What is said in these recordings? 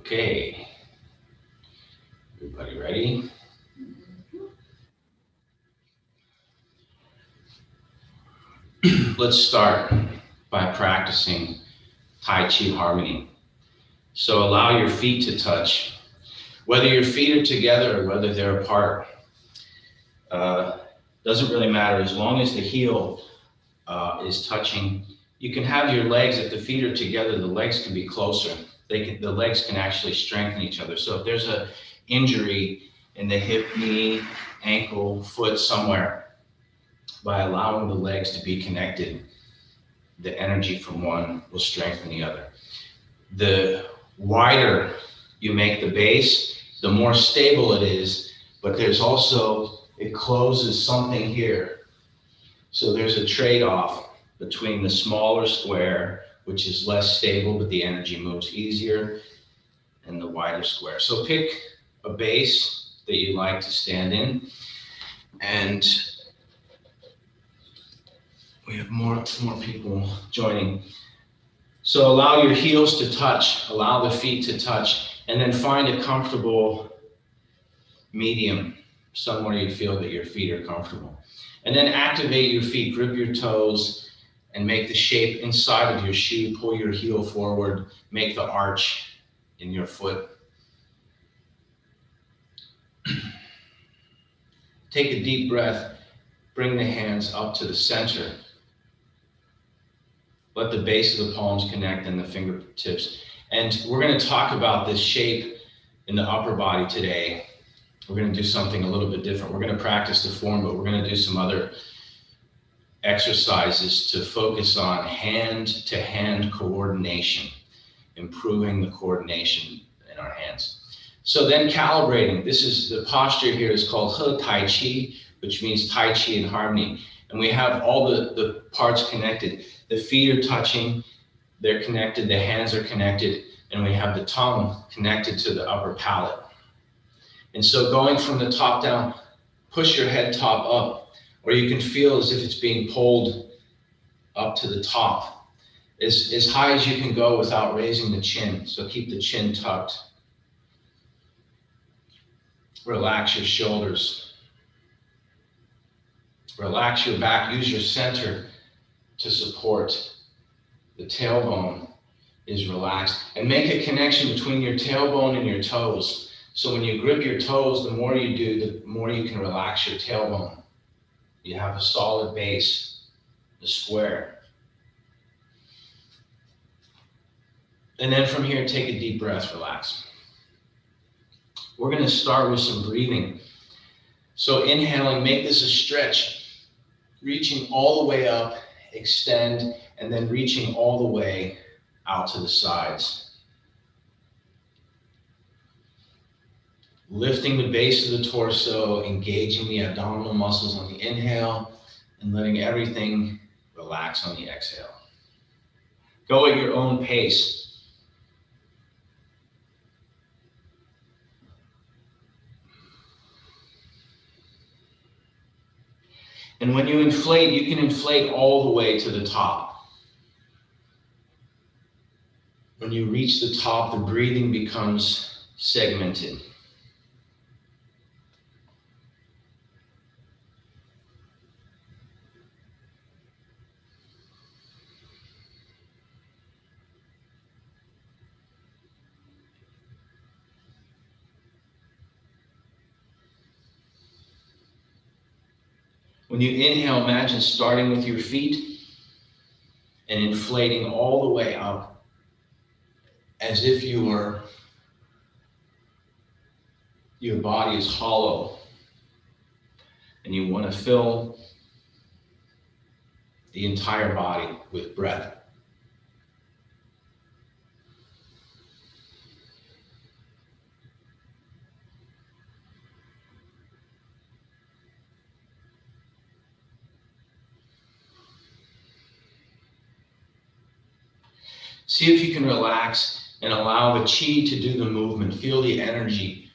Okay, everybody ready? Let's start by practicing Tai Chi harmony. So allow your feet to touch, whether your feet are together or whether they're apart. Uh, doesn't really matter as long as the heel is touching. You can have your legs, if the feet are together, the legs can be closer. The legs can actually strengthen each other. So if there's a injury in the hip, knee, ankle, foot, somewhere, by allowing the legs to be connected, the energy from one will strengthen the other. The wider you make the base, the more stable it is, but there's also, it closes something here. So there's a trade-off between the smaller square, which is less stable, but the energy moves easier, and the wider square. So pick a base that you like to stand in, and we have more people joining. So allow your heels to touch, allow the feet to touch, and then find a comfortable medium, somewhere you feel that your feet are comfortable. And then activate your feet, grip your toes, and make the shape inside of your shoe. Pull your heel forward, make the arch in your foot. Take a deep breath, bring the hands up to the center. Let the base of the palms connect and the fingertips. And we're going to talk about this shape in the upper body today. We're going to do something a little bit different. We're going to practice the form, but we're going to do some other exercises to focus on hand-to-hand coordination, improving the coordination in our hands. So then calibrating. This is the posture here is called He Tai Chi, which means Tai Chi in harmony. And we have all the parts connected. The feet are touching, they're connected, the hands are connected, and we have the tongue connected to the upper palate. And so going from the top down, push your head top up, or you can feel as if it's being pulled up to the top, as high as you can go without raising the chin. So keep the chin tucked. Relax your shoulders. Relax your back. Use your center to support. The tailbone is relaxed. And make a connection between your tailbone and your toes. So when you grip your toes, the more you do, the more you can relax your tailbone. You have a solid base, the square. And then from here, take a deep breath, relax. We're going to start with some breathing. So inhaling, make this a stretch, reaching all the way up, extend, and then reaching all the way out to the sides. Lifting the base of the torso, engaging the abdominal muscles on the inhale, and letting everything relax on the exhale. Go at your own pace. And when you inflate, you can inflate all the way to the top. When you reach the top, the breathing becomes segmented. When you inhale, imagine starting with your feet and inflating all the way up as if your body is hollow and you want to fill the entire body with breath. See if you can relax and allow the chi to do the movement. Feel the energy.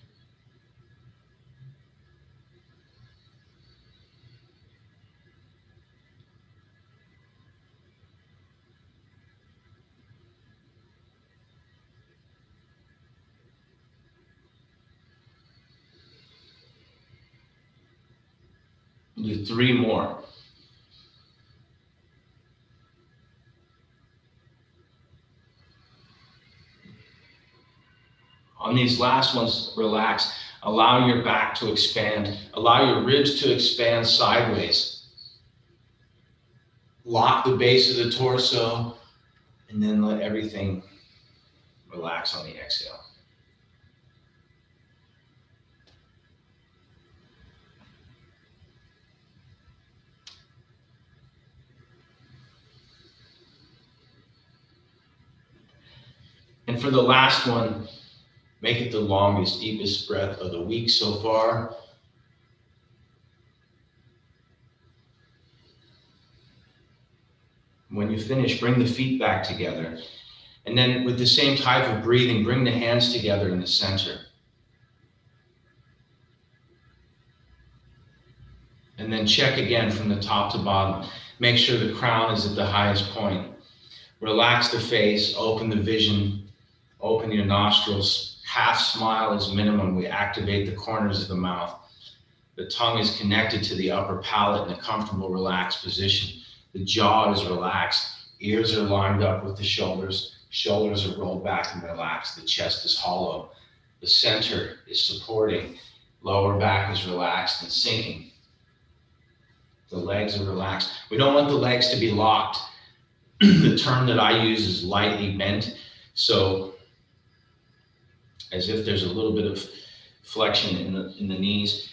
Do 3 more. On these last ones, relax. Allow your back to expand. Allow your ribs to expand sideways. Lock the base of the torso, and then let everything relax on the exhale. And for the last one, make it the longest, deepest breath of the week so far. When you finish, bring the feet back together. And then with the same type of breathing, bring the hands together in the center. And then check again from the top to bottom. Make sure the crown is at the highest point. Relax the face, open the vision, open your nostrils. Half smile is minimum. We activate the corners of the mouth. The tongue is connected to the upper palate in a comfortable, relaxed position. The jaw is relaxed. Ears are lined up with the shoulders. Shoulders are rolled back and relaxed. The chest is hollow. The center is supporting. Lower back is relaxed and sinking. The legs are relaxed. We don't want the legs to be locked. The term that I use is lightly bent. So as if there's a little bit of flexion in the knees.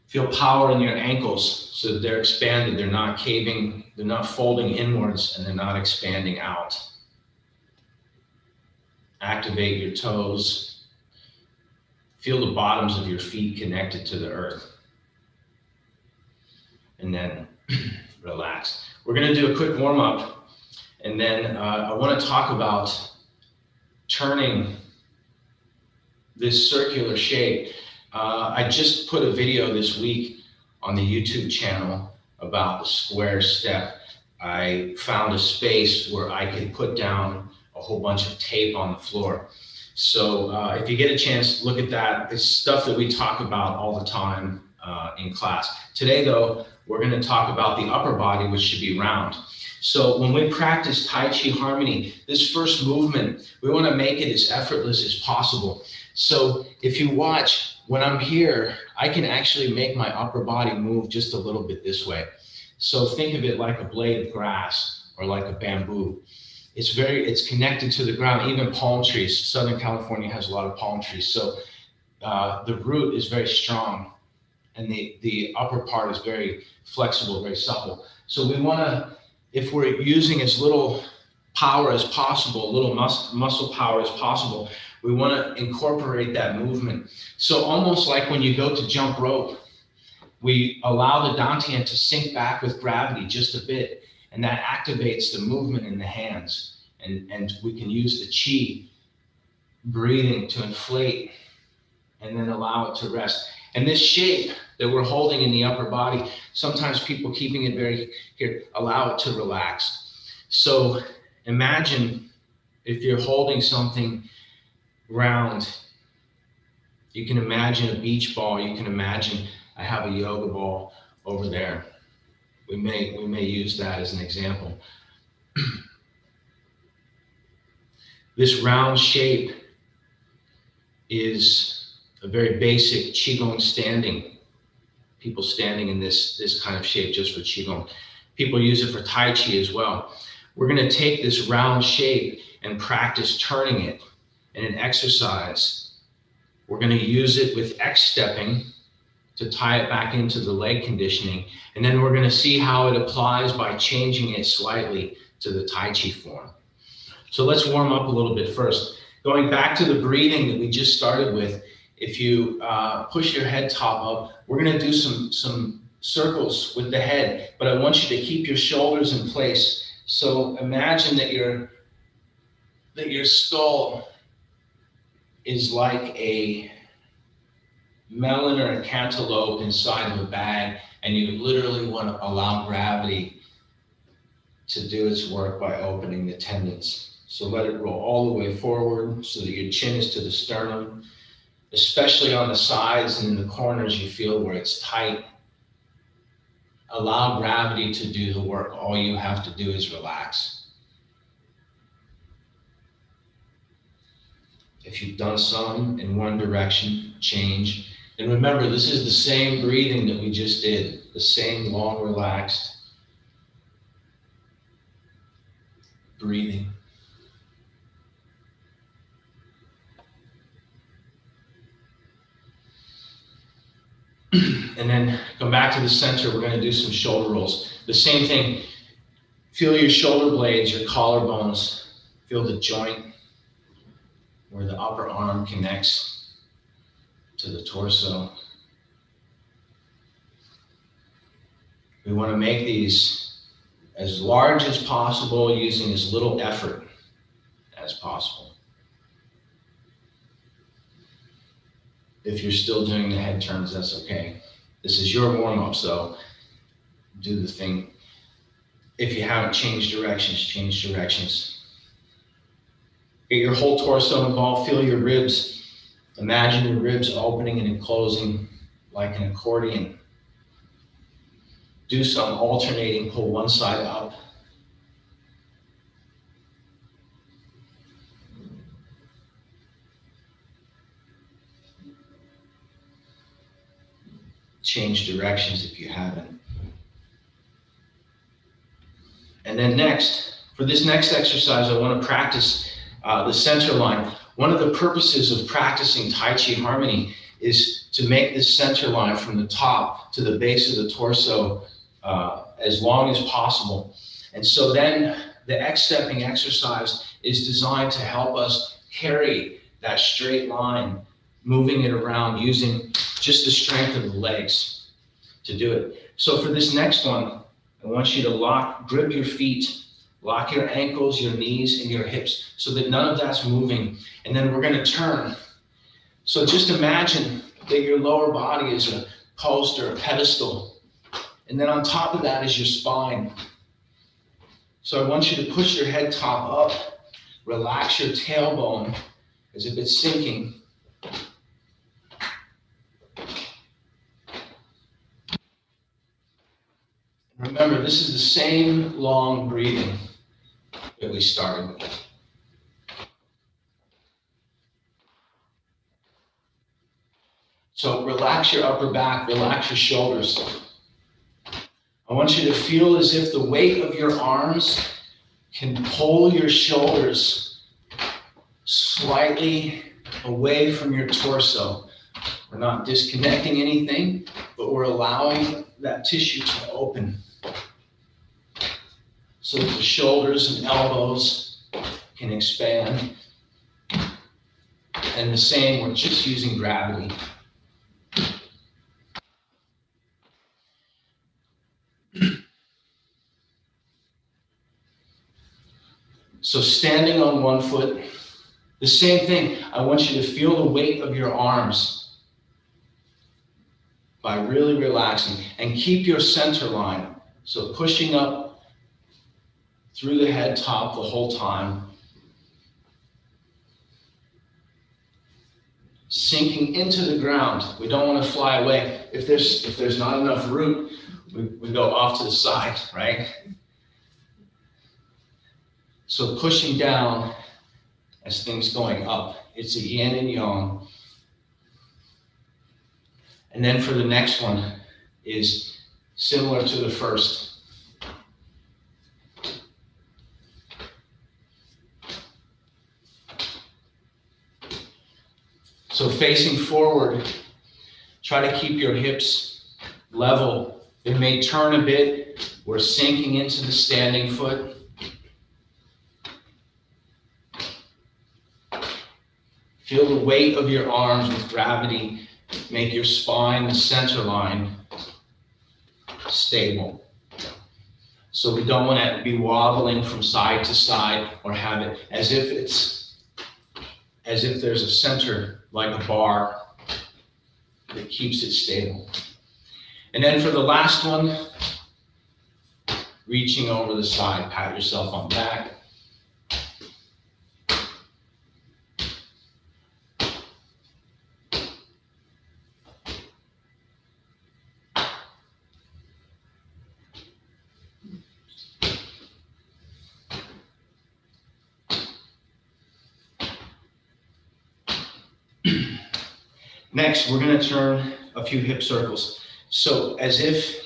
Feel power in your ankles so that they're expanded. They're not caving, they're not folding inwards, and they're not expanding out. Activate your toes. Feel the bottoms of your feet connected to the earth. And then relax. We're going to do a quick warm up, and then I want to talk about turning this circular shape. I just put a video this week on the YouTube channel about the square step. I found a space where I could put down a whole bunch of tape on the floor. So if you get a chance, look at that. It's stuff that we talk about all the time in class. Today, though, we're going to talk about the upper body, which should be round. So when we practice Tai Chi Harmony, this first movement, we want to make it as effortless as possible. So if you watch, when I'm here, I can actually make my upper body move just a little bit this way. So think of it like a blade of grass or like a bamboo. It's connected to the ground, even palm trees. Southern California has a lot of palm trees. So the root is very strong and the upper part is very flexible, very supple. So we want to, if we're using as little power as possible, little muscle power as possible, we want to incorporate that movement. So almost like when you go to jump rope, we allow the dantian to sink back with gravity just a bit, and that activates the movement in the hands. And we can use the chi breathing to inflate and then allow it to rest. And this shape that we're holding in the upper body, sometimes people keeping it very here, allow it to relax. So imagine if you're holding something round, you can imagine a beach ball, you can imagine I have a yoga ball over there. We may use that as an example. This round shape is a very basic Qigong standing. People standing in this kind of shape just for Qigong. People use it for Tai Chi as well. We're going to take this round shape and practice turning it in an exercise. We're going to use it with X-stepping to tie it back into the leg conditioning. And then we're going to see how it applies by changing it slightly to the Tai Chi form. So let's warm up a little bit first. Going back to the breathing that we just started with, if you push your head top up, we're going to do some circles with the head, but I want you to keep your shoulders in place. So imagine that your skull is like a melon or a cantaloupe inside of a bag, and you literally want to allow gravity to do its work by opening the tendons. So let it roll all the way forward so that your chin is to the sternum, especially on the sides and in the corners. You feel where it's tight. allow gravity to do the work. All you have to do is relax. If you've done some in one direction, change. And remember, this is the same breathing that we just did, the same long, relaxed breathing. And then come back to the center. We're going to do some shoulder rolls. The same thing. Feel your shoulder blades, your collarbones. Feel the joint where the upper arm connects to the torso. We want to make these as large as possible using as little effort as possible. If you're still doing the head turns, that's okay. This is your warm-up, so do the thing. If you haven't changed directions, change directions. Get your whole torso involved. Feel your ribs. Imagine your ribs opening and closing like an accordion. Do some alternating, pull one side up. Change directions if you haven't. And then next, for this next exercise, I want to practice the center line. One of the purposes of practicing Tai Chi Harmony is to make this center line from the top to the base of the torso as long as possible. And so then the X-stepping exercise is designed to help us carry that straight line, moving it around using just the strength of the legs to do it. So for this next one, I want you to grip your feet, lock your ankles, your knees, and your hips so that none of that's moving. And then we're going to turn. So just imagine that your lower body is a post or a pedestal. And then on top of that is your spine. So I want you to push your head top up, relax your tailbone as if it's sinking. Remember, this is the same long breathing that we started with. So relax your upper back, relax your shoulders. I want you to feel as if the weight of your arms can pull your shoulders slightly away from your torso. We're not disconnecting anything, but we're allowing that tissue to open so that the shoulders and elbows can expand. And the same, we're just using gravity. So standing on one foot, the same thing. I want you to feel the weight of your arms by really relaxing, and keep your center line. So pushing up through the head top the whole time. Sinking into the ground. We don't want to fly away. If there's not enough root, we go off to the side, right? So pushing down as things going up. It's a yin and yang. And then for the next one is similar to the first. So facing forward, try to keep your hips level. They may turn a bit. We're sinking into the standing foot. Feel the weight of your arms with gravity. Make your spine, the center line, stable. So we don't want to be wobbling from side to side or have it as if there's a center like a bar that keeps it stable. And then for the last one, reaching over the side, pat yourself on the back. Next, we're going to turn a few hip circles. So as if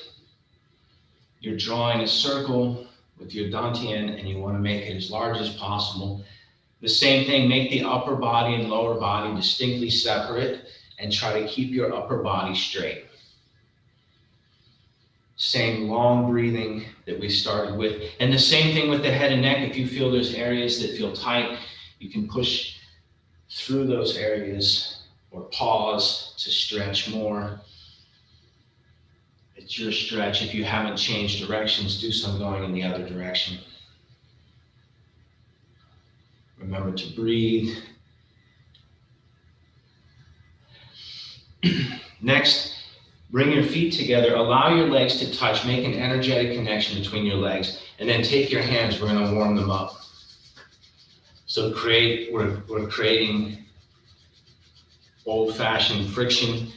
you're drawing a circle with your dantian and you want to make it as large as possible. The same thing, make the upper body and lower body distinctly separate and try to keep your upper body straight. Same long breathing that we started with. And the same thing with the head and neck. If you feel there's areas that feel tight, you can push through those areas or pause to stretch more. It's your stretch. If you haven't changed directions, do some going in the other direction. Remember to breathe. Next, bring your feet together. Allow your legs to touch. Make an energetic connection between your legs. And then take your hands. We're going to warm them up. So we're creating old-fashioned friction.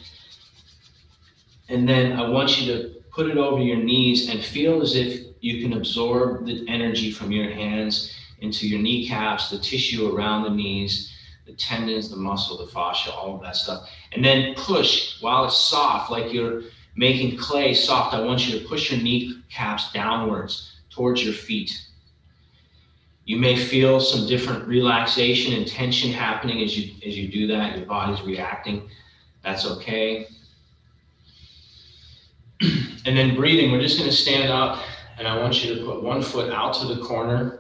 And then I want you to put it over your knees and feel as if you can absorb the energy from your hands into your kneecaps, the tissue around the knees, the tendons, the muscle, the fascia, all of that stuff. And then push while it's soft, like you're making clay soft. I want you to push your kneecaps downwards towards your feet. You may feel some different relaxation and tension happening as you do that. Your body's reacting. That's okay. And then breathing, we're just going to stand up, and I want you to put one foot out to the corner.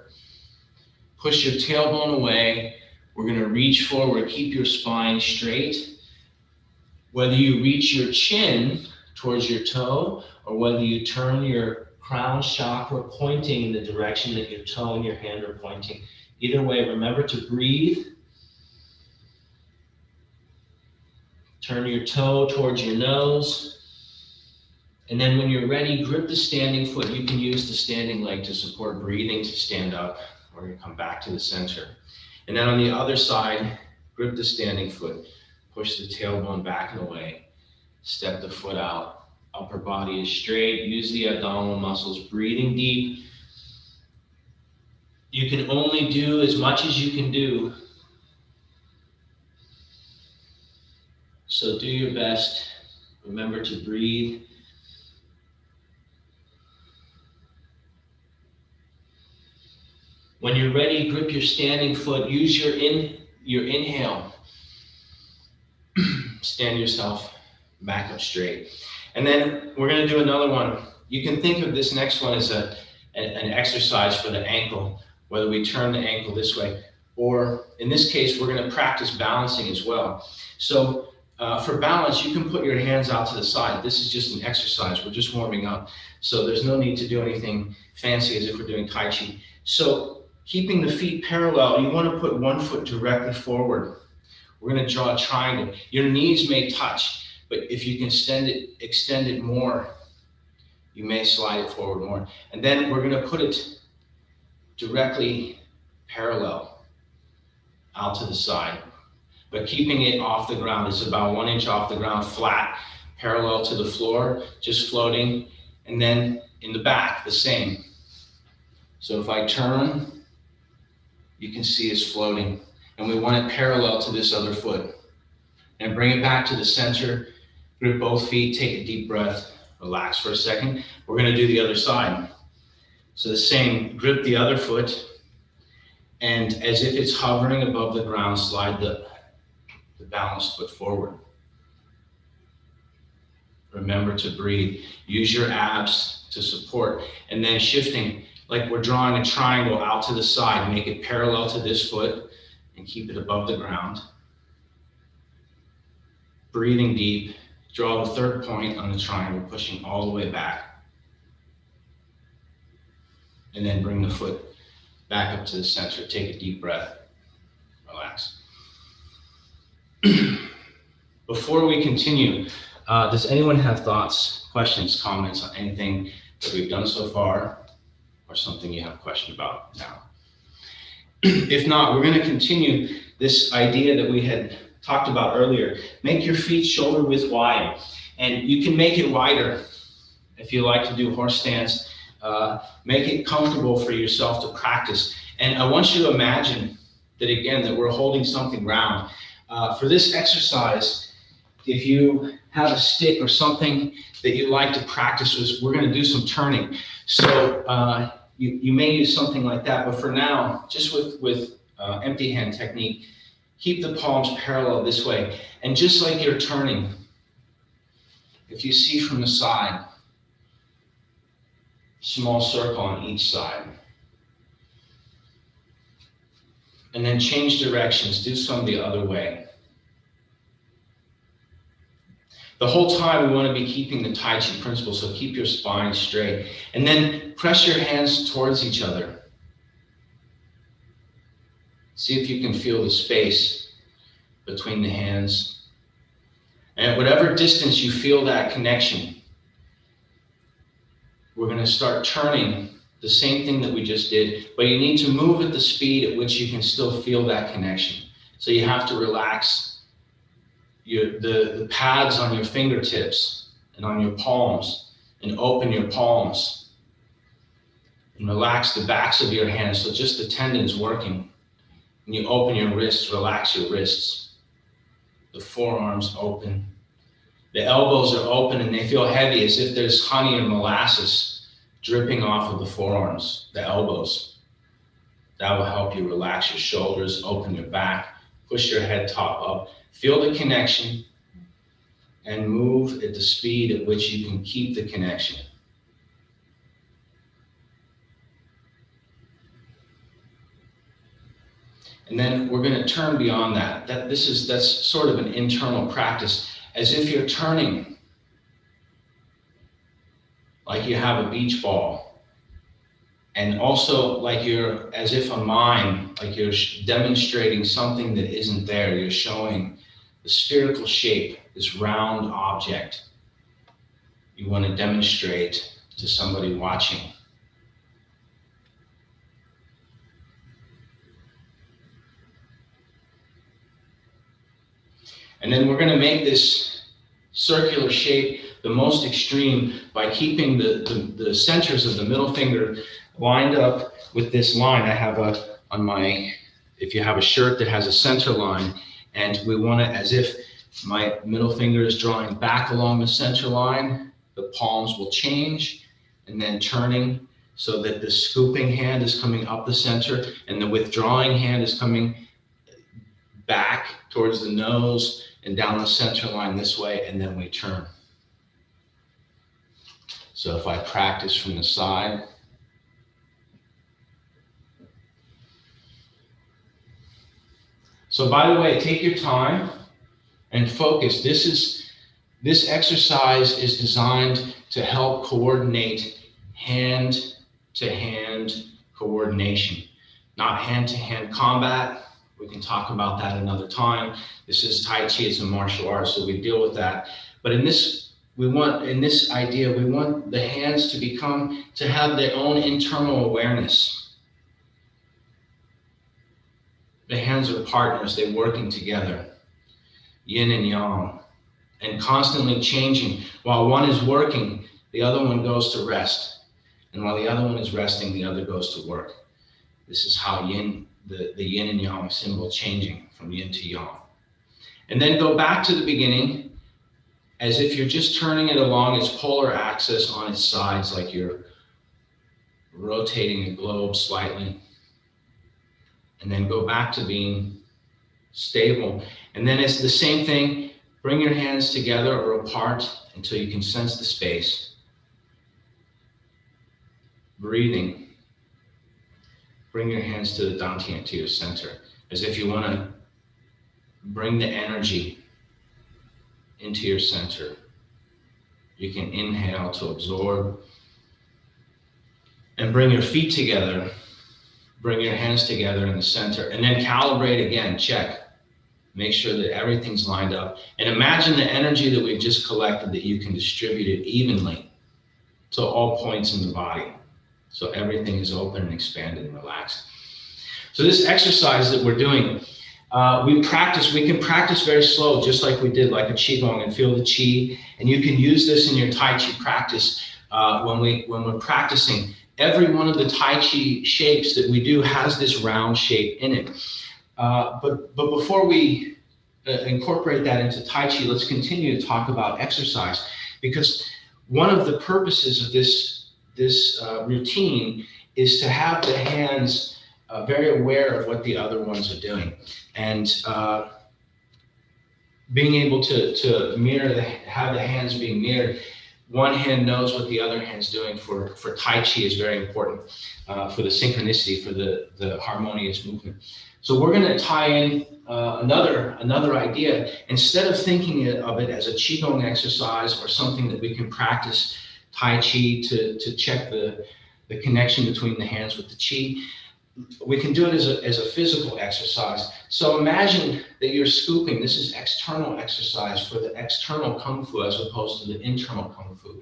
Push your tailbone away. We're going to reach forward. Keep your spine straight. Whether you reach your chin towards your toe, or whether you turn your crown chakra pointing in the direction that your toe and your hand are pointing. Either way, remember to breathe. Turn your toe towards your nose. And then when you're ready, grip the standing foot. You can use the standing leg to support breathing to stand up or you come back to the center. And then on the other side, grip the standing foot. Push the tailbone back and away. Step the foot out. Upper body is straight. Use the abdominal muscles. Breathing deep. You can only do as much as you can do. So do your best. Remember to breathe. When you're ready, grip your standing foot. Use your inhale. Stand yourself back up straight. And then we're going to do another one. You can think of this next one as an exercise for the ankle, whether we turn the ankle this way, or in this case, we're going to practice balancing as well. So for balance, you can put your hands out to the side. This is just an exercise. We're just warming up. So there's no need to do anything fancy as if we're doing Tai Chi. So keeping the feet parallel, you want to put one foot directly forward. We're going to draw a triangle. Your knees may touch, but if you can extend it more, you may slide it forward more. And then we're going to put it directly parallel out to the side, but keeping it off the ground. It's about 1 inch off the ground, flat, parallel to the floor, just floating. And then in the back, the same. So if I turn, you can see it's floating. And we want it parallel to this other foot. And bring it back to the center. Grip both feet, take a deep breath, relax for a second. We're going to do the other side. So the same, grip the other foot, and as if it's hovering above the ground, slide the balanced foot forward. Remember to breathe. Use your abs to support. And then shifting, like we're drawing a triangle out to the side. Make it parallel to this foot and keep it above the ground. Breathing deep. Draw the third point on the triangle, pushing all the way back. And then bring the foot back up to the center. Take a deep breath. Relax. Before we continue, does anyone have thoughts, questions, comments on anything that we've done so far, or something you have a question about now? If not, we're going to continue this idea that we had talked about earlier. Make your feet shoulder width wide, and you can make it wider if you like to do horse stance. Make it comfortable for yourself to practice. And I want you to imagine that, again, that we're holding something round. For this exercise, if you have a stick or something that you like to practice with, we're going to do some turning. So you may use something like that, but for now, just with empty hand technique, keep the palms parallel this way. And just like you're turning, if you see from the side, small circle on each side. And then change directions, do some the other way. The whole time we want to be keeping the Tai Chi principle, so keep your spine straight. And then press your hands towards each other. See if you can feel the space between the hands. And at whatever distance you feel that connection, we're going to start turning the same thing that we just did, but you need to move at the speed at which you can still feel that connection. So you have to relax the pads on your fingertips and on your palms, and open your palms. And relax the backs of your hands, so just the tendons working. And you open your wrists, relax your wrists. The forearms open. The elbows are open and they feel heavy, as if there's honey or molasses dripping off of the forearms, the elbows. That will help you relax your shoulders, open your back, push your head top up. Feel the connection and move at the speed at which you can keep the connection. And then we're going to turn beyond that. That's sort of an internal practice, as if you're turning like you have a beach ball. And also like you're, as if a mime, like you're demonstrating something that isn't there. You're showing the spherical shape, this round object you want to demonstrate to somebody watching. And then we're going to make this circular shape the most extreme by keeping the centers of the middle finger lined up with this line. I have if you have a shirt that has a center line, and we want it as if my middle finger is drawing back along the center line, the palms will change, and then turning so that the scooping hand is coming up the center and the withdrawing hand is coming back towards the nose and down the center line this way, and then we turn. So if I practice from the side, so by the way, take your time and focus. This exercise is designed to help coordinate hand-to-hand coordination, not hand-to-hand combat. We can talk about that another time. This is Tai Chi, it's a martial art, so we deal with that. But in this idea, we want the hands to have their own internal awareness. The hands are partners, they're working together, yin and yang, and constantly changing. While one is working, the other one goes to rest. And while the other one is resting, the other goes to work. This is how the yin and yang symbol changing from yin to yang. And then go back to the beginning as if you're just turning it along its polar axis on its sides, like you're rotating the globe slightly. And then go back to being stable. And then it's the same thing. Bring your hands together or apart until you can sense the space. Breathing. Bring your hands to the dantian, to your center, as if you want to bring the energy into your center. You can inhale to absorb. And bring your feet together. Bring your hands together in the center. And then calibrate again, check. Make sure that everything's lined up. And imagine the energy that we've just collected, that you can distribute it evenly to all points in the body. So everything is open and expanded and relaxed. So this exercise that we're doing, we can practice very slow, just like we did, like a Qigong, and feel the Qi. And you can use this in your Tai Chi practice when we're practicing. Every one of the Tai Chi shapes that we do has this round shape in it. But before we incorporate that into Tai Chi, let's continue to talk about exercise, because one of the purposes of this routine is to have the hands very aware of what the other ones are doing, and being able to have the hands being mirrored. One hand knows what the other hand's doing for Tai Chi is very important for the synchronicity, for the harmonious movement. So we're going to tie in another idea. Instead of thinking of it as a Qigong exercise or something that we can practice Tai Chi to check the connection between the hands with the Qi, we can do it as a physical exercise. So imagine that you're scooping. This is external exercise for the external Kung Fu as opposed to the internal Kung Fu.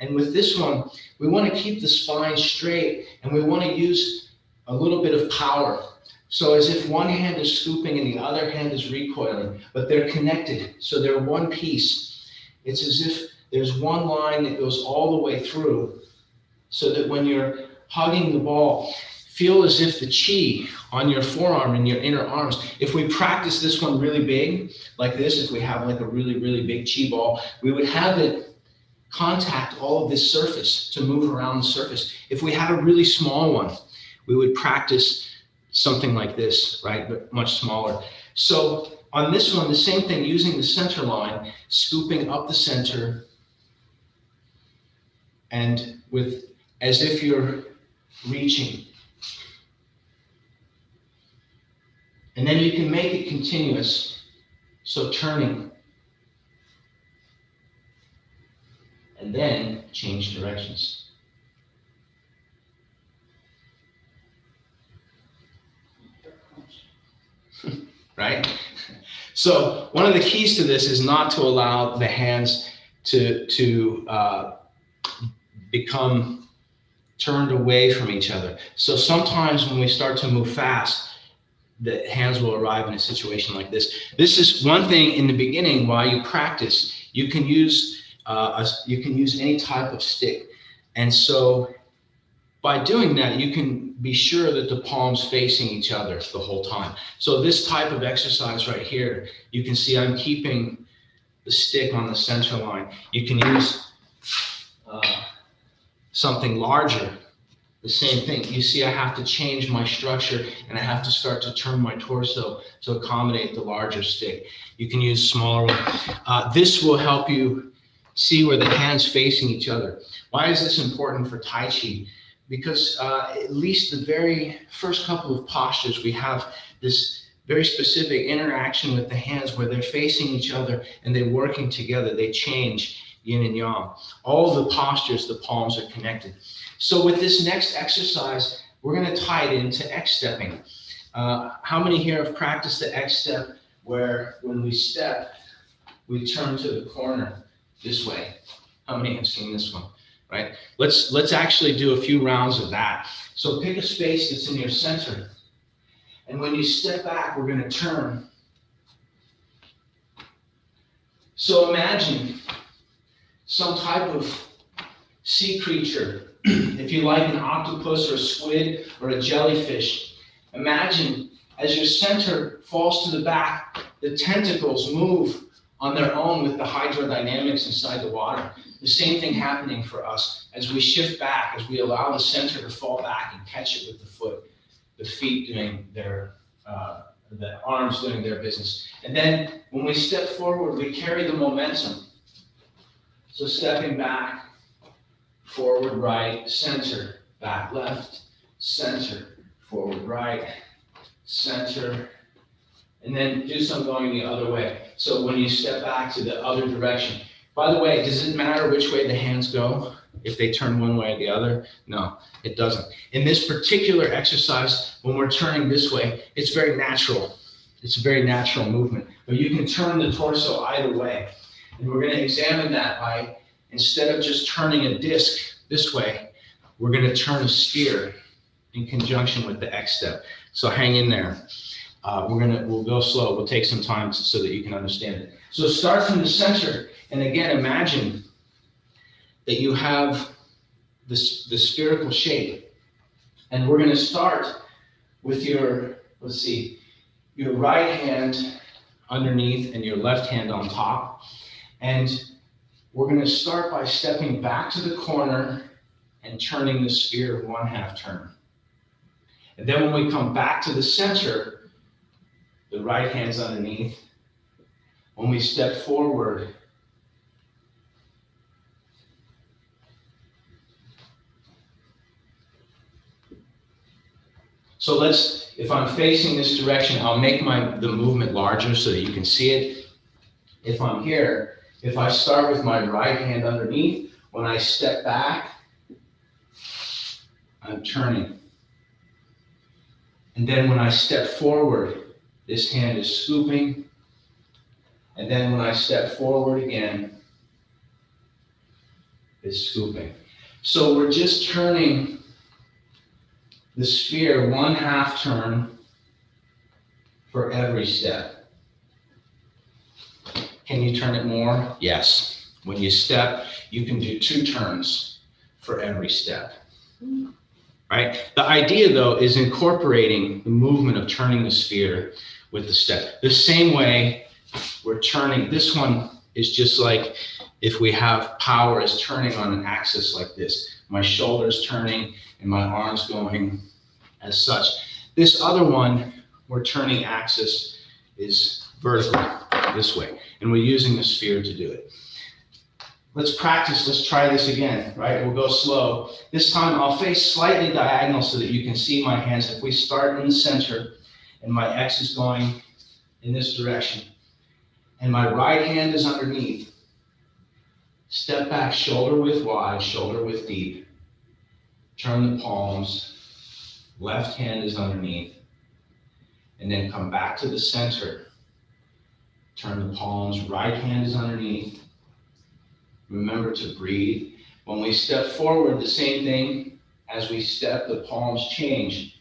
And with this one, we want to keep the spine straight, and we want to use a little bit of power. So as if one hand is scooping and the other hand is recoiling, but they're connected, so they're one piece. It's as if there's one line that goes all the way through, so that when you're hugging the ball, feel as if the Qi on your forearm and your inner arms, if we practice this one really big, like this, if we have like a really, really big Qi ball, we would have it contact all of this surface to move around the surface. If we had a really small one, we would practice something like this, right, but much smaller. So on this one, the same thing, using the center line, scooping up the center, and with as if you're reaching. And then you can make it continuous. So turning. And then change directions. Right? So one of the keys to this is not to allow the hands to become turned away from each other. So sometimes when we start to move fast, the hands will arrive in a situation like this. This is one thing in the beginning while you practice. You can use any type of stick, and so by doing that, you can be sure that the palms facing each other the whole time. So this type of exercise right here, you can see I'm keeping the stick on the center line. You can use something larger. The same thing. You see, I have to change my structure, and I have to start to turn my torso to accommodate the larger stick. You can use smaller one. This will help you see where the hands facing each other. Why is this important for Tai Chi? Because at least the very first couple of postures, we have this very specific interaction with the hands where they're facing each other and they're working together. They change yin and yang. All the postures, the palms are connected. So with this next exercise, we're going to tie it into X-stepping. How many here have practiced the X-step where when we step, we turn to the corner this way? How many have seen this one, right? Let's actually do a few rounds of that. So pick a space that's in your center. And when you step back, we're going to turn. So imagine some type of sea creature. If you like an octopus or a squid or a jellyfish, imagine as your center falls to the back, the tentacles move on their own with the hydrodynamics inside the water. The same thing happening for us as we shift back, as we allow the center to fall back and catch it with the foot, the feet doing their, the arms doing their business. And then when we step forward, we carry the momentum. So stepping back, forward, right, center, back, left, center, forward, right, center, and then do some going the other way. So when you step back to the other direction. By the way, does it matter which way the hands go? If they turn one way or the other? No, it doesn't. In this particular exercise, when we're turning this way, it's very natural. It's a very natural movement. But you can turn the torso either way. And we're going to examine that by, instead of just turning a disc this way, we're going to turn a sphere in conjunction with the X step. So hang in there. We'll go slow. We'll take some time so that you can understand it. So start from the center, and again, imagine that you have the spherical shape. And we're going to start with your, let's see, your right hand underneath and your left hand on top. And we're going to start by stepping back to the corner and turning the sphere 1/2 turn. And then when we come back to the center, the right hand's underneath. When we step forward, so if I'm facing this direction, I'll make the movement larger so that you can see it. If I'm here, if I start with my right hand underneath, when I step back, I'm turning. And then when I step forward, this hand is scooping. And then when I step forward again, it's scooping. So we're just turning the sphere 1/2 turn for every step. Can you turn it more? Yes. When you step, you can do 2 turns for every step. Right? The idea, though, is incorporating the movement of turning the sphere with the step. The same way we're turning, this one is just like if we have power is turning on an axis like this. My shoulders turning and my arms going as such. This other one, we're turning axis is vertical this way, and we're using the sphere to do it. Let's practice, let's try this again, right? We'll go slow. This time I'll face slightly diagonal so that you can see my hands. If we start in the center and my X is going in this direction and my right hand is underneath, step back, shoulder width wide, shoulder width deep. Turn the palms, left hand is underneath, and then come back to the center. Turn the palms, right hand is underneath. Remember to breathe. When we step forward, the same thing. As we step, the palms change.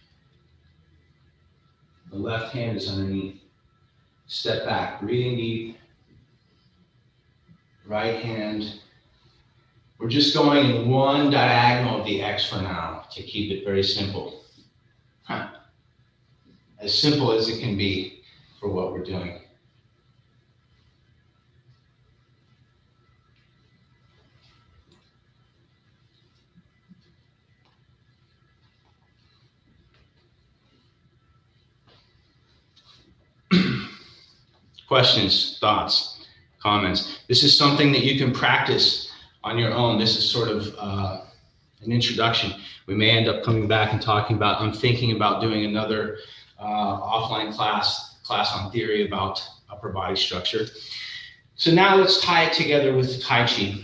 The left hand is underneath. Step back, breathing deep. Right hand. We're just going in one diagonal of the X for now to keep it very simple. As simple as it can be for what we're doing. Questions, thoughts, comments. This is something that you can practice on your own. This is sort of an introduction. We may end up coming back and talking about, I'm thinking about doing another offline class on theory about upper body structure. So now let's tie it together with Tai Chi.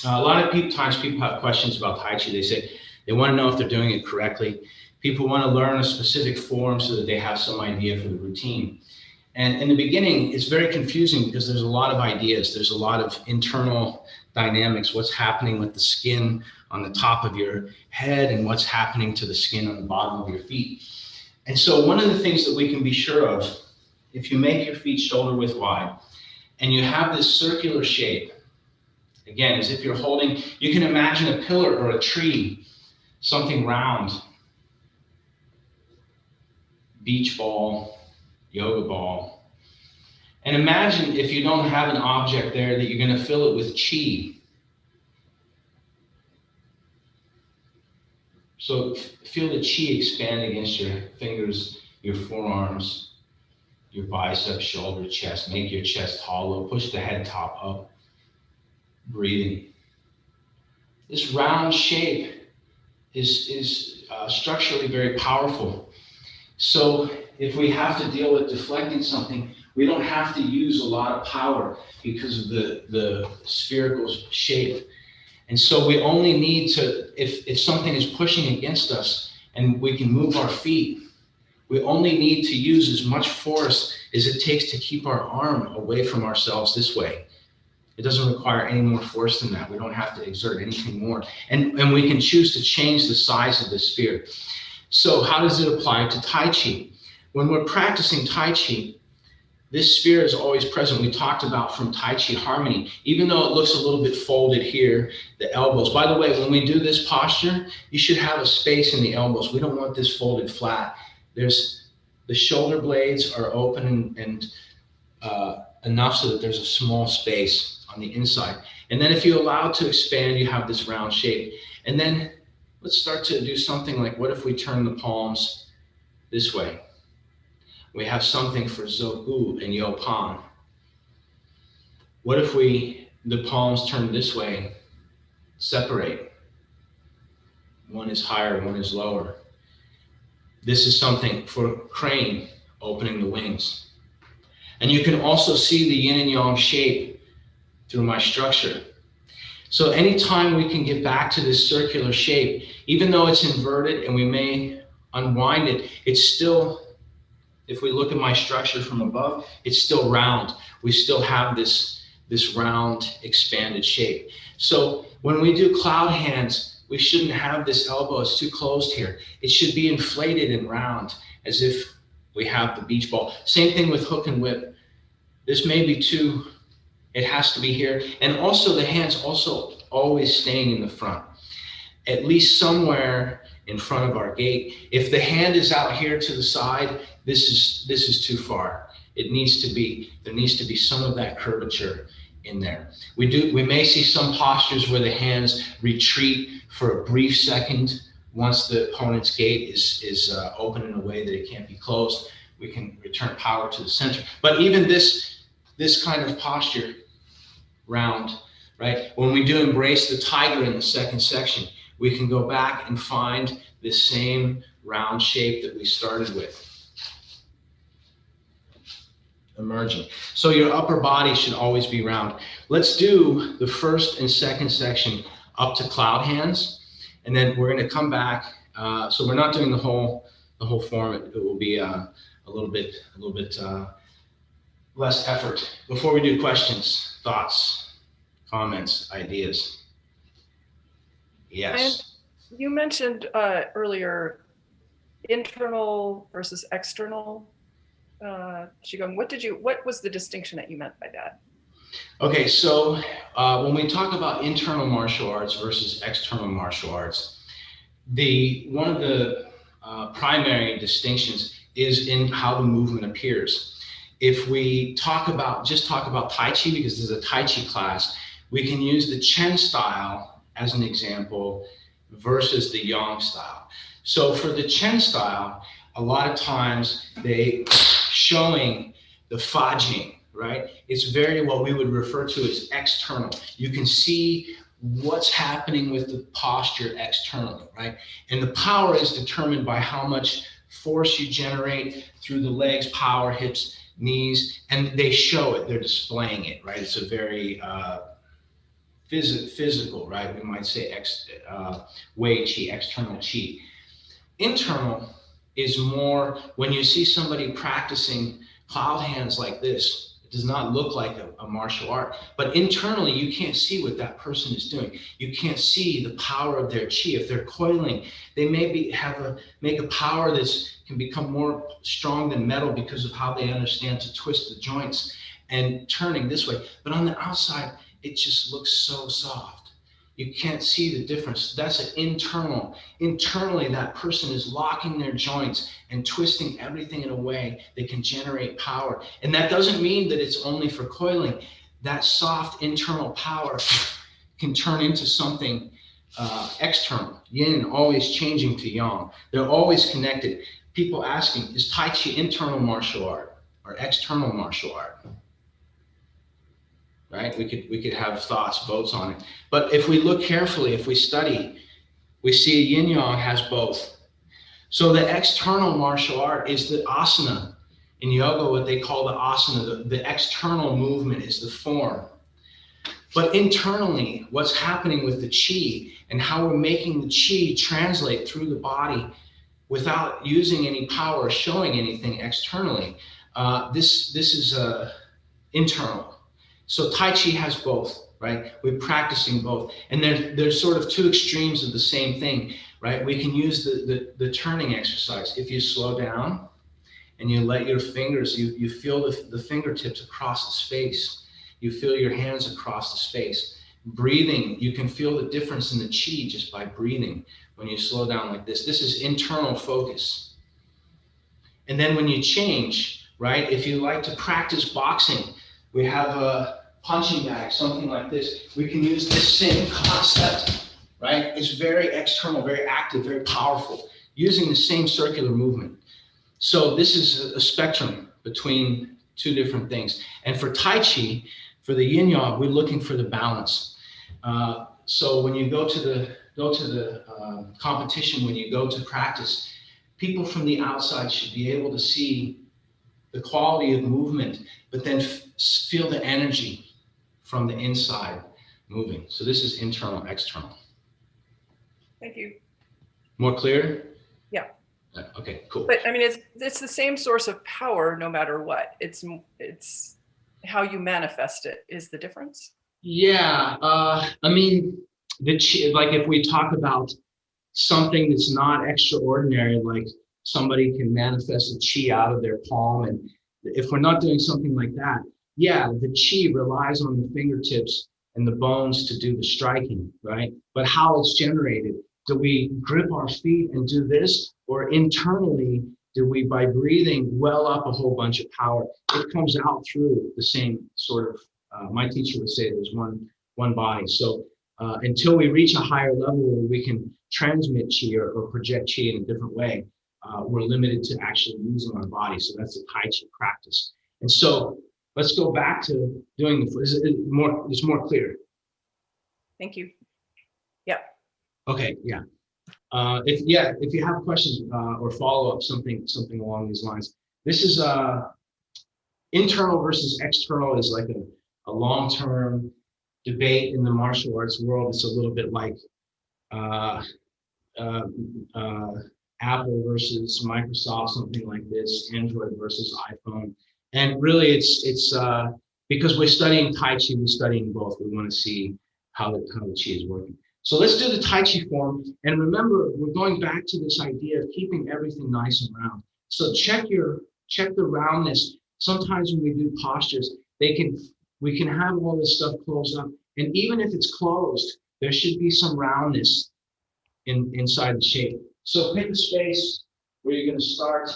A lot of times people have questions about Tai Chi. They say they want to know if they're doing it correctly. People want to learn a specific form so that they have some idea for the routine. And in the beginning, it's very confusing because there's a lot of ideas. There's a lot of internal dynamics, what's happening with the skin on the top of your head and what's happening to the skin on the bottom of your feet. And so one of the things that we can be sure of, if you make your feet shoulder width wide and you have this circular shape, again, as if you're holding, you can imagine a pillar or a tree, something round, beach ball, yoga ball. And imagine if you don't have an object there that you're going to fill it with chi. So feel the chi expand against your fingers, your forearms, your biceps, shoulder, chest. Make your chest hollow. Push the head top up. Breathing. This round shape is structurally very powerful. So if we have to deal with deflecting something, we don't have to use a lot of power because of the spherical shape. And so we only need to, if something is pushing against us and we can move our feet, we only need to use as much force as it takes to keep our arm away from ourselves this way. It doesn't require any more force than that. We don't have to exert anything more. And we can choose to change the size of the sphere. So how does it apply to Tai Chi? When we're practicing Tai Chi, this sphere is always present. We talked about from Tai Chi Harmony, even though it looks a little bit folded here, the elbows. By the way, when we do this posture, you should have a space in the elbows. We don't want this folded flat. The shoulder blades are open and enough so that there's a small space on the inside. And then if you allow it to expand, you have this round shape. And then let's start to do something like, what if we turn the palms this way? We have something for Zogu and Yopan. What if the palms turn this way, separate? One is higher, one is lower. This is something for crane, opening the wings. And you can also see the yin and yang shape through my structure. So anytime we can get back to this circular shape, even though it's inverted and we may unwind it, it's still, if we look at my structure from above, it's still round. We still have this round expanded shape. So when we do cloud hands, we shouldn't have this elbow, it's too closed here. It should be inflated and round as if we have the beach ball. Same thing with hook and whip. This may be too, it has to be here. And also the hands also always staying in the front, at least somewhere in front of our gate. If the hand is out here to the side, this is too far. There needs to be some of that curvature in there. We may see some postures where the hands retreat for a brief second. Once the opponent's gate is open in a way that it can't be closed, we can return power to the center. But even this kind of posture, round, right? When we do embrace the tiger in the second section, we can go back and find the same round shape that we started with. Emerging. So your upper body should always be round. Let's do the first and second section up to cloud hands, and then we're going to come back. So we're not doing the whole form. It will be a little bit less effort. Before we do questions, thoughts, comments, ideas. Yes. And you mentioned earlier internal versus external Qigong. What was the distinction that you meant by that? Okay, so when we talk about internal martial arts versus external martial arts, one of the primary distinctions is in how the movement appears. If we talk about Tai Chi, because this is a Tai Chi class, we can use the Chen style as an example versus the Yang style. So for the Chen style, a lot of times they showing the Fa Jing, right? It's very what we would refer to as external. You can see what's happening with the posture externally, right? And the power is determined by how much force you generate through the legs, power, hips, knees, and they show it, they're displaying it, right? It's a very physical, right? We might say Wei Qi, external Qi. Internal is more when you see somebody practicing cloud hands like this. It does not look like a martial art, but internally you can't see what that person is doing. You can't see the power of their Qi. If they're coiling, they maybe make a power that can become more strong than metal because of how they understand to twist the joints and turning this way. But on the outside, it just looks so soft. You can't see the difference. That's an internal. Internally, that person is locking their joints and twisting everything in a way that can generate power. And that doesn't mean that it's only for coiling. That soft internal power can turn into something external. Yin always changing to yang. They're always connected. People asking, is Tai Chi internal martial art or external martial art? Right? We could have thoughts, votes on it. But if we look carefully, if we study, we see yin yang has both. So the external martial art is the asana. In yoga, what they call the asana, the external movement is the form. But internally, what's happening with the Qi and how we're making the Qi translate through the body without using any power or showing anything externally, this is internal. So Tai Chi has both, right? We're practicing both. And there's sort of two extremes of the same thing, right? We can use the turning exercise. If you slow down and you let your fingers, you feel the fingertips across the space. You feel your hands across the space. Breathing, you can feel the difference in the Qi just by breathing when you slow down like this. This is internal focus. And then when you change, right? If you like to practice boxing, we have a punching bag, something like this. We can use this same concept, right? It's very external, very active, very powerful, using the same circular movement. So this is a spectrum between two different things. And for Tai Chi, for the Yin Yang, we're looking for the balance. So when you go to the competition, when you go to practice, people from the outside should be able to see the quality of movement, but then feel the energy from the inside moving. So this is internal, external. Thank you. More clear? Yeah. Okay, cool. But I mean, it's the same source of power no matter what. It's how you manifest it is the difference. Yeah, I mean, the chi, like if we talk about something that's not extraordinary, like somebody can manifest a chi out of their palm, and if we're not doing something like that, yeah, the chi relies on the fingertips and the bones to do the striking, right? But how it's generated, do we grip our feet and do this, or internally, do we, by breathing, well up a whole bunch of power? It comes out through the same sort of, my teacher would say there's one body. So until we reach a higher level where we can transmit chi or project chi in a different way, we're limited to actually using our body. So that's the Tai Chi practice. And so let's go back to doing it's more clear. Thank you. Yeah. Okay, yeah. If you have questions or follow up, something along these lines. This is internal versus external is like a long-term debate in the martial arts world. It's a little bit like Apple versus Microsoft, something like this, Android versus iPhone. And really it's because we're studying Tai Chi, we're studying both. We want to see how the Chi is working. So let's do the Tai Chi form. And remember, we're going back to this idea of keeping everything nice and round. So check the roundness. Sometimes when we do postures, we can have all this stuff closed up. And even if it's closed, there should be some roundness inside the shape. So pick a space where you're going to start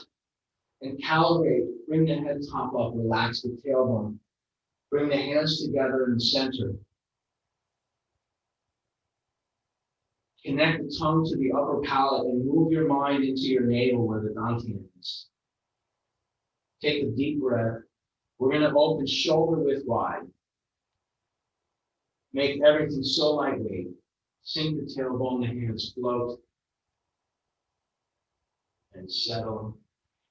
and calibrate. Bring the head top up, relax the tailbone. Bring the hands together in the center. Connect the tongue to the upper palate and move your mind into your navel where the dantian is. Take a deep breath. We're going to open shoulder width wide. Make everything so lightweight. Sink the tailbone, the hands float. And settle.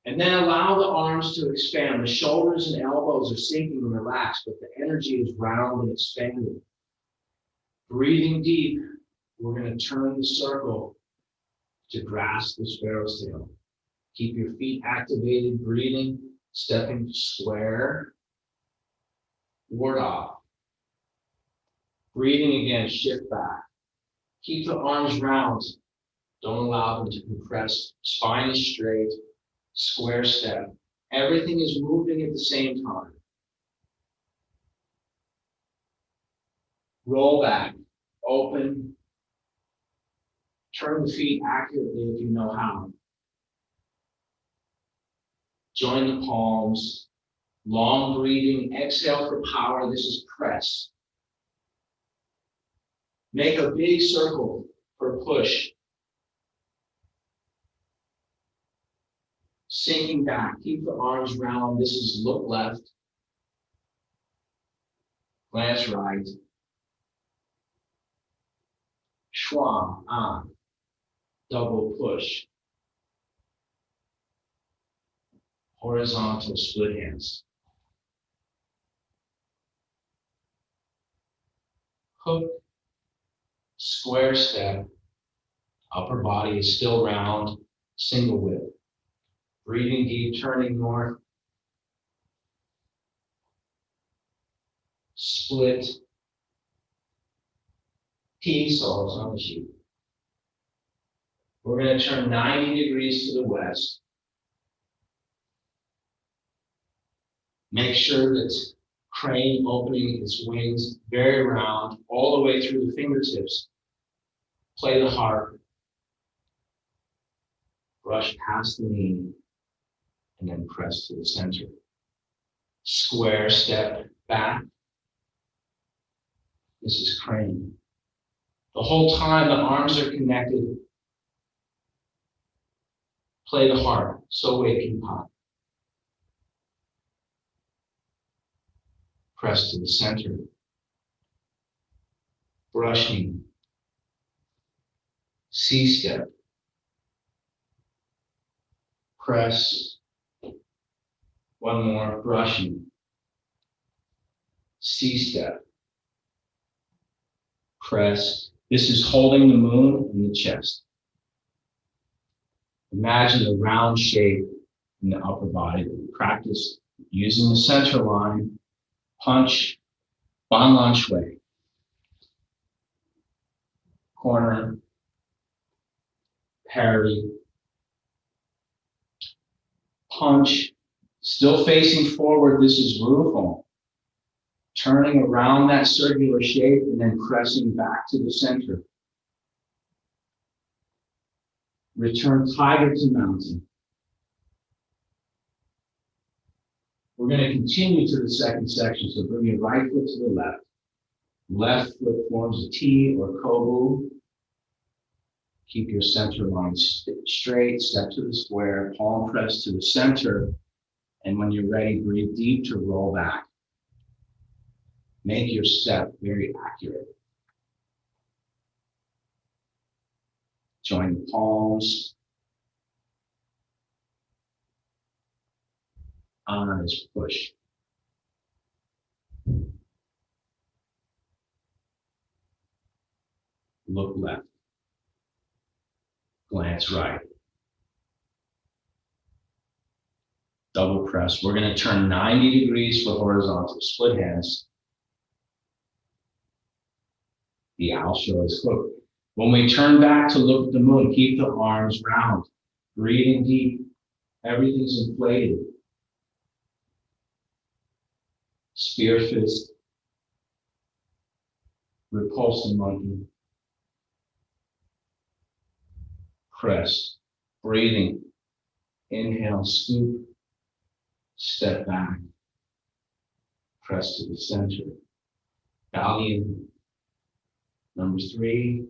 And then allow the arms to expand. The shoulders and elbows are sinking and relaxed, but the energy is round and expanded. Breathing deep, we're going to turn the circle to grasp the sparrow's tail. Keep your feet activated, breathing, stepping square, ward off. Breathing again, shift back. Keep the arms round. Don't allow them to compress. Spine is straight, square step. Everything is moving at the same time. Roll back, open. Turn the feet accurately if you know how. Join the palms. Long breathing. Exhale for power. This is press. Make a big circle for push. Sinking back. Keep the arms round. This is look left. Glance right. Schwa, on. Double push. Horizontal split hands. Hook. Square step. Upper body is still round. Single width. Breathing deep, turning north. Split. T, so it's on the sheet. We're going to turn 90 degrees to the west. Make sure that crane opening its wings very round, all the way through the fingertips. Play the harp. Brush past the knee. and then press to the center. Square step back. This is crane. The whole time the arms are connected. Play the heart, so waking pot. Press to the center. Brushing. C-step. Press. One more, brushing. C-step. Press. This is holding the moon in the chest. Imagine a round shape in the upper body that we practice using the center line. Punch, Ban Lan Shui. Corner, parry, punch, still facing forward. This is Rufeng. Turning around that circular shape and then pressing back to the center. Return tiger to mountain. We're going to continue to the second section, so bring your right foot to the left. Left foot forms a T or kobu. Keep your center line straight, step to the square, palm press to the center, and when you're ready, breathe deep to roll back. Make your step very accurate. Join the palms. On is push. Look left. Glance right. Double press. We're going to turn 90 degrees for horizontal. Split hands. The owl show is hooked. When we turn back to look at the moon, keep the arms round. Breathing deep. Everything's inflated. Spear fist. Repulsive monkey. Press. Breathing. Inhale, scoop. Step back. Press to the center. Dalian. Number 3.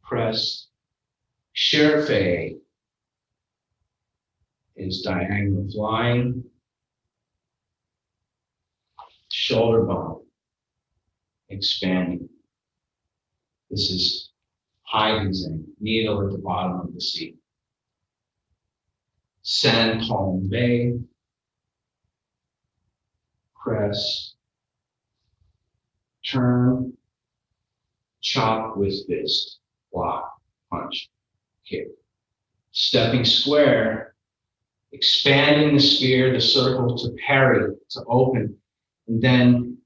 Press. Shirfei is diagonal flying. Shoulder bone expanding. This is Haidenzeng, needle at the bottom of the seat. San Palm Bay. Press. Turn. Chop with fist. Block. Punch. Kick. Stepping square. Expanding the spear, the circle to parry, to open, and then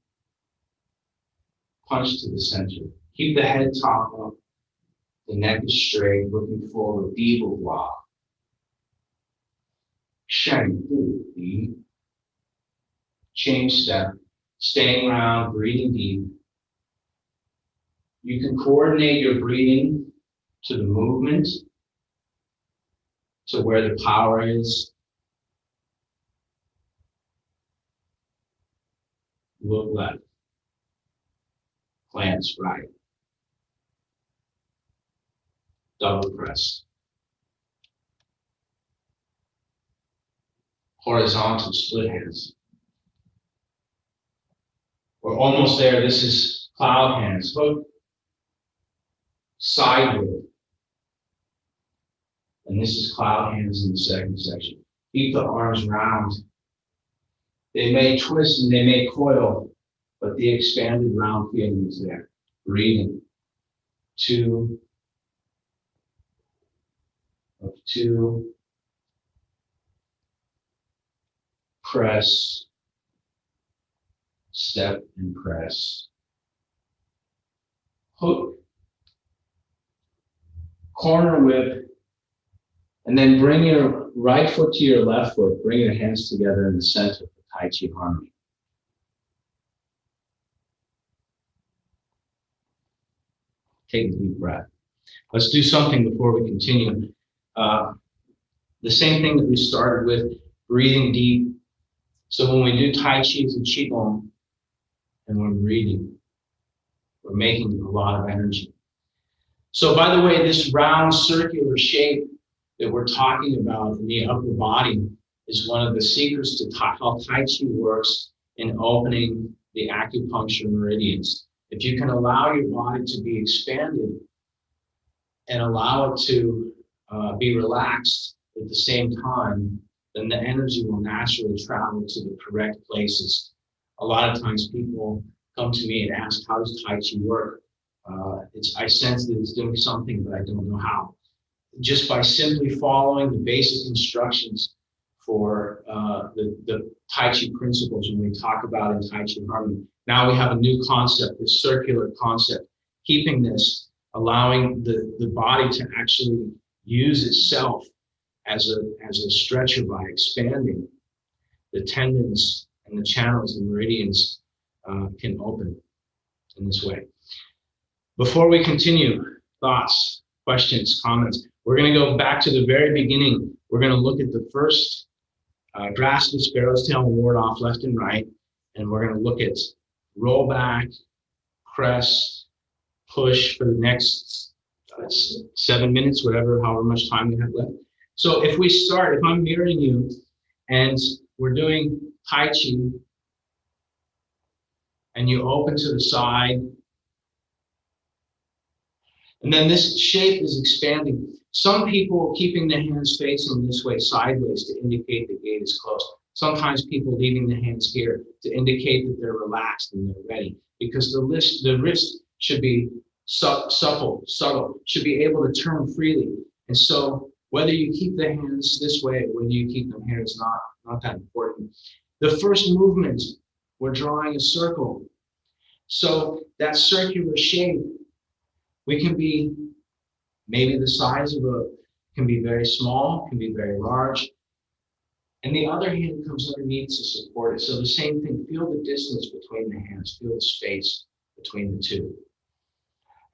punch to the center. Keep the head top up, the neck is straight, looking forward, Beagle block. Shen Fu Li. Change step, staying round, breathing deep. You can coordinate your breathing to the movement, to where the power is. Look left. Glance right. Double press. Horizontal split hands. We're almost there. This is cloud hands. Hook. Sideward. And this is cloud hands in the second section. Keep the arms round. They may twist and they may coil, but the expanded round feeling is there. Breathing. 2 of 2. Press. Step and press. Hook. Corner whip. And then bring your right foot to your left foot. Bring your hands together in the center for Tai Chi harmony. Take a deep breath. Let's do something before we continue. The same thing that we started with, breathing deep. So when we do Tai Chi and Qigong, and we're breathing, we're making a lot of energy. So by the way, this round circular shape that we're talking about in the upper body is one of the secrets to how Tai Chi works in opening the acupuncture meridians. If you can allow your body to be expanded and allow it to be relaxed at the same time, then the energy will naturally travel to the correct places. A lot of times people come to me and ask, how does Tai Chi work? I sense that it's doing something, but I don't know how. Just by simply following the basic instructions for the Tai Chi principles when we talk about in Tai Chi Harmony. Now we have a new concept, this circular concept, keeping this, allowing the body to actually use itself as a stretcher by expanding the tendons and the channels, the meridians can open in this way. Before we continue, thoughts, questions, comments, we're going to go back to the very beginning. We're going to look at the first grasp the sparrow's tail and ward off left and right, and we're going to look at roll back, press, push for the next 7 minutes, however much time we have left. So if we start, if I'm mirroring you and we're doing Tai Chi and you open to the side, and then this shape is expanding. Some people keeping the hands facing this way sideways to indicate the gate is closed. Sometimes people leaving the hands here to indicate that they're relaxed and they're ready, because the wrist should be supple, subtle, should be able to turn freely. And so whether you keep the hands this way or whether you keep them here is not that important. The first movement, we're drawing a circle. So that circular shape, we can be maybe the size of can be very small, can be very large. And the other hand comes underneath to support it. So the same thing, feel the distance between the hands, feel the space between the two.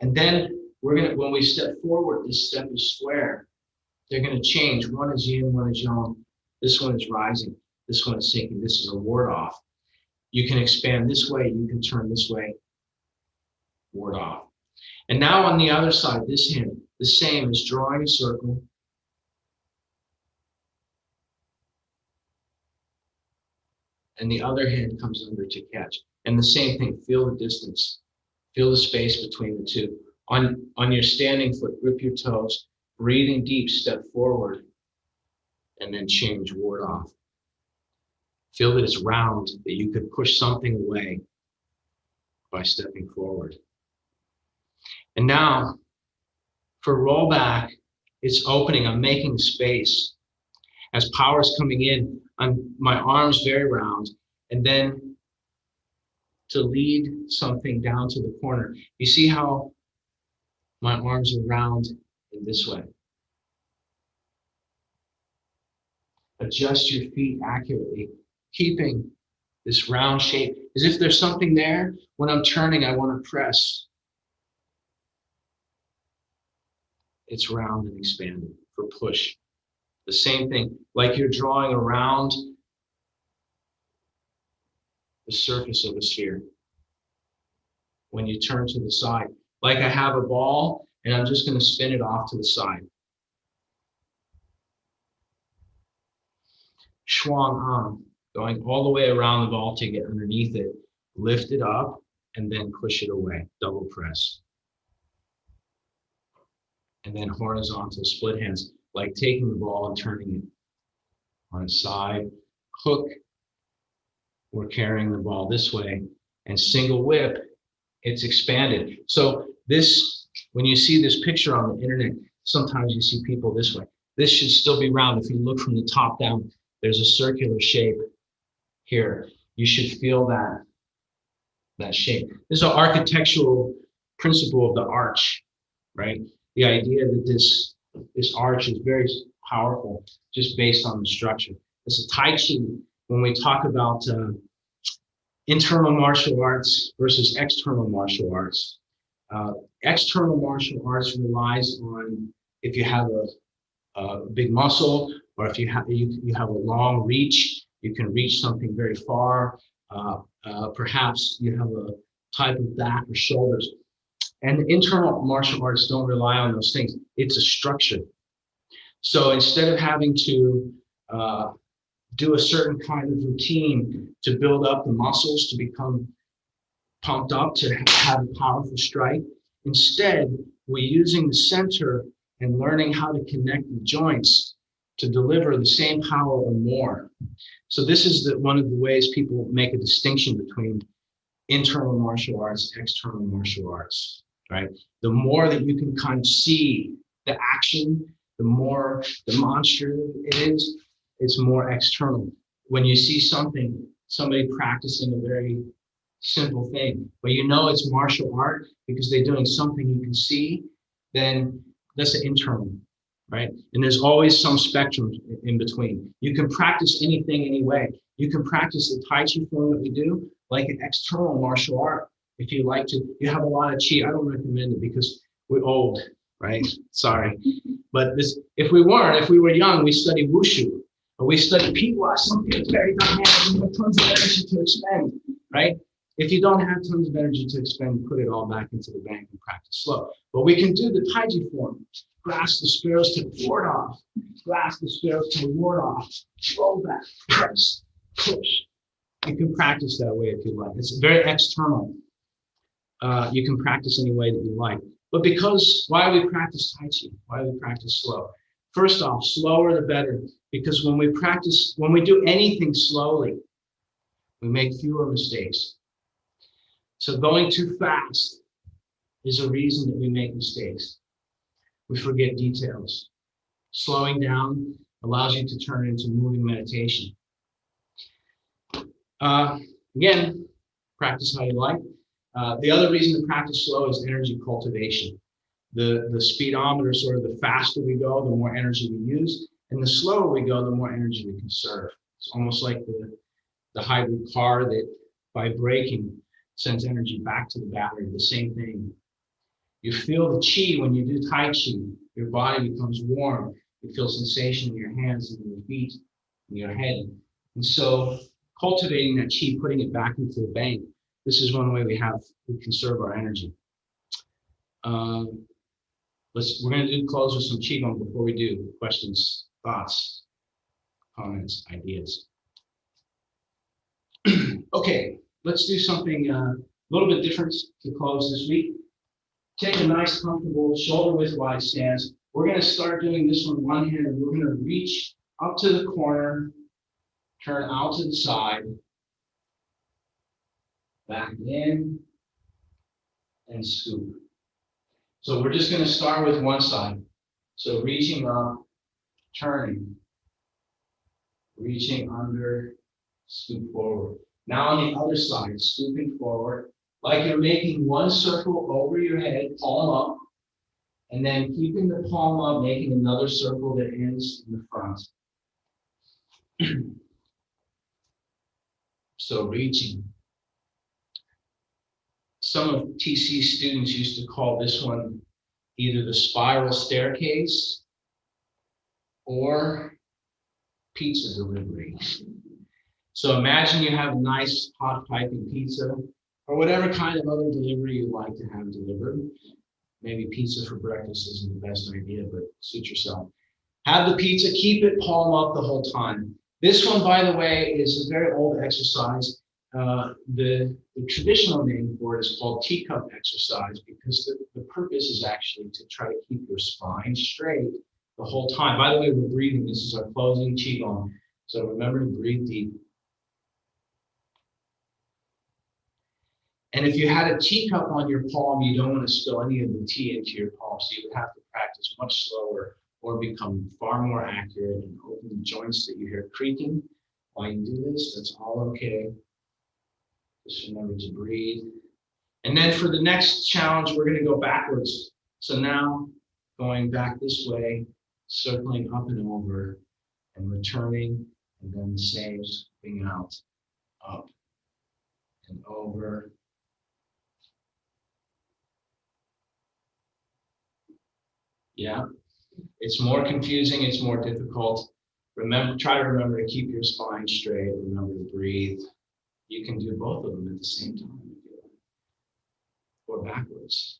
And then when we step forward, this step is square. They're gonna change. One is yin, one is yang. This one is rising, this one is sinking. This is a ward off. You can expand this way, you can turn this way, ward off. And now on the other side, this hand, the same as drawing a circle. And the other hand comes under to catch. And the same thing, feel the distance, feel the space between the two. On your standing foot, grip your toes, breathing deep, step forward, and then change, ward off. Feel that it's round, that you could push something away by stepping forward. And now, for rollback, it's opening, I'm making space. As power is coming in, my arms very round, and then to lead something down to the corner. You see how my arms are round in this way. Adjust your feet accurately, keeping this round shape. As if there's something there, when I'm turning, I want to press. It's round and expanded for push. The same thing, like you're drawing around the surface of a sphere. When you turn to the side, like I have a ball and I'm just going to spin it off to the side. Shuang An, going all the way around the ball to get underneath it, lift it up and then push it away, double press. And then horizontal split hands, like taking the ball and turning it on its side. Hook, we're carrying the ball this way, and single whip, it's expanded. So this, when you see this picture on the internet, sometimes you see people this way. This should still be round. If you look from the top down, there's a circular shape here. You should feel that shape. This is an architectural principle of the arch, right? The idea that this arch is very powerful just based on the structure. This is Tai Chi. When we talk about internal martial arts versus external martial arts, external martial arts relies on if you have a big muscle or if you have a long reach, you can reach something very far. Perhaps you have a type of back or shoulders. And the internal martial arts don't rely on those things. It's a structure. So instead of having to do a certain kind of routine to build up the muscles to become pumped up to have a powerful strike, instead we're using the center and learning how to connect the joints to deliver the same power or more. So this is one of the ways people make a distinction between internal martial arts, external martial arts, right? The more that you can kind of see the action, the more demonstrative it is, it's more external. When you see somebody practicing a very simple thing, but you know it's martial art because they're doing something you can see, then that's an internal, right? And there's always some spectrum in between. You can practice anything anyway. You can practice the Tai Chi form that we do like an external martial art. If you like to, you have a lot of chi. I don't recommend it because we're old, right? Sorry. But if we were young, we studied wushu, or we studied piwa, something that's very dynamic, and have tons of energy to expend, right? If you don't have tons of energy to expend, put it all back into the bank and practice slow. But we can do the Tai Chi form. Grasp the sparrows to ward off. Grasp the sparrows to ward off. Roll back, press, push. You can practice that way if you like. It's very external. You can practice any way that you like. But why do we practice Tai Chi? Why do we practice slow? First off, slower the better. Because when we do anything slowly, we make fewer mistakes. So going too fast is a reason that we make mistakes. We forget details. Slowing down allows you to turn into moving meditation. Again, practice how you like. The other reason to practice slow is energy cultivation. The speedometer, sort of the faster we go, the more energy we use, and the slower we go, the more energy we conserve. It's almost like the hybrid car that by braking sends energy back to the battery, the same thing. You feel the chi when you do Tai Chi. Your body becomes warm. You feel sensation in your hands and your feet and your head. And so cultivating that chi, putting it back into the bank, this is one way we conserve our energy. We're going to close with some qigong before we do questions, thoughts, comments, ideas. Okay, let's do something a little bit different to close this week. Take a nice, comfortable, shoulder-width wide stance. We're going to start doing this with one hand. We're going to reach up to the corner, turn out to the side, back in, and scoop. So we're just going to start with one side. So reaching up, turning, reaching under, scoop forward. Now on the other side, scooping forward, like you're making one circle over your head, palm up, and then keeping the palm up, making another circle that ends in the front. So reaching. Some of TC's students used to call this one either the spiral staircase or pizza delivery. So imagine you have a nice hot piping pizza or whatever kind of other delivery you like to have delivered. Maybe pizza for breakfast isn't the best idea, but suit yourself. Have the pizza, keep it palm up the whole time. This one, by the way, is a very old exercise. The traditional name for it is called teacup exercise because the purpose is actually to try to keep your spine straight the whole time. By the way, we're breathing. This is our closing qigong. So remember to breathe deep. And if you had a teacup on your palm, you don't want to spill any of the tea into your palm. So you would have to practice much slower or become far more accurate and open the joints that you hear creaking while you do this. That's all okay. Just remember to breathe. And then for the next challenge, we're going to go backwards. So now going back this way, circling up and over and returning, and then the same, scooping out, up and over. Yeah, it's more confusing, it's more difficult, Try to remember to keep your spine straight. Remember to breathe. You can do both of them at the same time if you like, or backwards.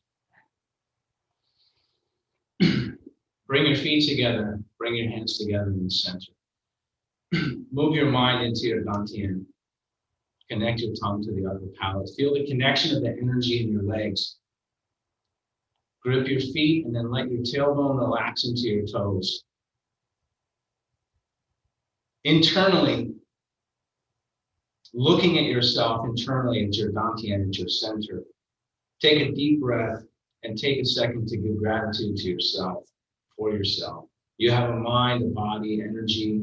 Bring your feet together. Bring your hands together in the center. Move your mind into your dantian. Connect your tongue to the upper palate. Feel the connection of the energy in your legs. Grip your feet and then let your tailbone relax into your toes. Internally, looking at yourself internally at your dantian, at your center, take a deep breath and take a second to give gratitude to yourself, for yourself. You have a mind, a body, energy,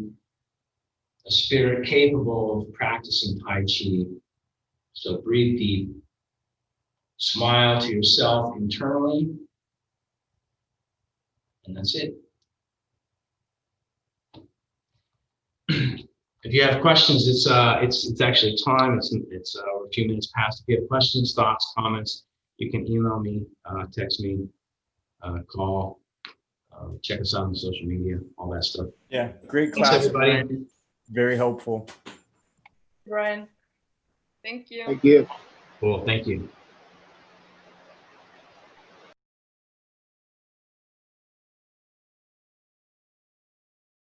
a spirit capable of practicing Tai Chi. So breathe deep. Smile to yourself internally. And that's it. If you have questions, it's actually time. It's a few minutes past. If you have questions, thoughts, comments, you can email me, text me, call, check us out on social media, all that stuff. Yeah, great Thanks, class. everybody. Very helpful. Brian, thank you. Thank you. Cool. Thank you.